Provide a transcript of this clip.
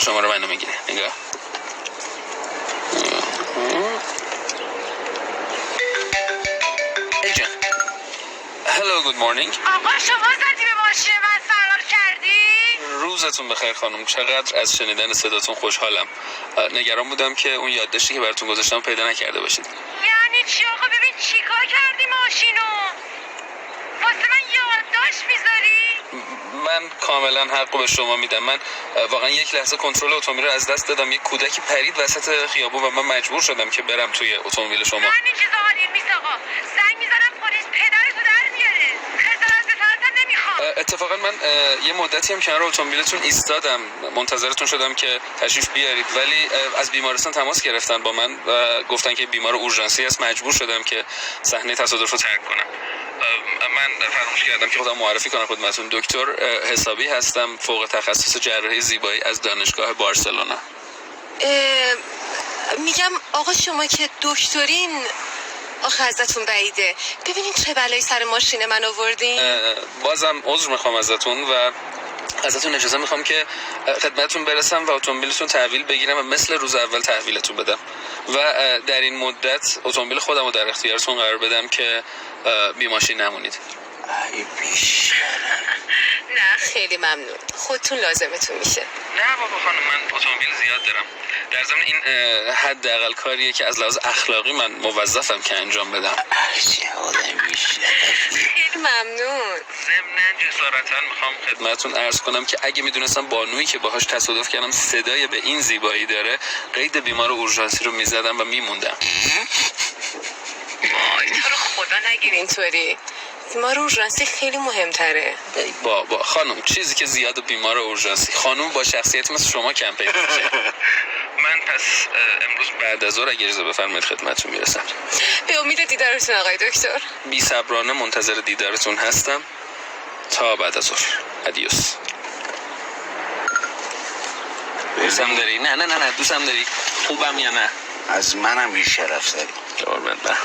شما رو منو میگیره. نگاه. ایجان. هلو گود مورنینگ. آقا شما زدی به ماشین من فرار کردی؟ روزتون بخیر خانم. چقدر از شنیدن صداتون خوشحالم. نگران بودم که اون یادداشتی که براتون گذاشتم پیدا نکرده باشید. یعنی چی آقا؟ ببین چیکار کردی ماشینو؟ واسه من یادداشت میذاری؟ من کاملا حقو به شما میدم. من واقعا یک لحظه کنترل اتومبیل رو از دست دادم. یک کودکی پرید وسط خیابون و من مجبور شدم که برم توی اتومبیل شما. من این چیزا عادیم نیست آقا. زنگ میزنم پلیس پدرتو در میاره. خجالت به سرتم نمیخوام. اتفاقا من یه مدتی هم کنار اتومبیلتون ایستادم، منتظرتون شدم که تشریف بیارید، ولی از بیمارستان تماس گرفتن با من و گفتن که بیمار اورژانسی است. مجبور شدم که صحنه تصادف رو ترک کنم. من فراموش کردم که خودم معرفی کنم خدمتتون. دکتر حسابی هستم، فوق تخصص جراحی زیبایی از دانشگاه بارسلونا. میگم آقا شما که دکترین، آخه ازتون بعیده. ببینین چه بلایی سر ماشین من آوردین. بازم عذر میخوام ازتون و ازتون اجازه میخوام که خدمتتون برسم و اتومبیلتون تحویل بگیرم و مثل روز اول تحویلتون بدم و در این مدت اتومبیل خودم رو در اختیارتون قرار بدم که بی ماشین نمونید. ای بیش. نه خیلی ممنون، خودتون لازمتون میشه. نه بابا خانم، من اتومبیل زیاد دارم. در ضمن این حداقل کاریه که از لحاظ اخلاقی من موظفم که انجام بدم. چه آدم بیش. خیلی ممنون. ضمناً جسارتاً میخوام خدمتتون عرض کنم که اگه میدونستم بانویی که باهاش تصادف کردم صدای به این زیبایی داره، قید بیمار اورژانسی رو میزدم و میموندم. وای تو رو خدا نگیر اینطوری. بیمار اورژانسی خیلی مهمتره. بابا خانم، چیزی که زیاد بیمار اورژانسی، خانم با شخصیت مثل شما کم پیدا میشه. من پس امروز بعد از ظهر اگه اجازه بفرمایید خدمتتون میرسم. به امید دیدارتون آقای دکتر. بی صبرانه منتظر دیدارتون هستم تا بعد از ظهر. ادیوس. دوستم داری؟ نه دوستم داری؟ خوبم یا نه؟ از منم بیشرف داری. قربونت برم.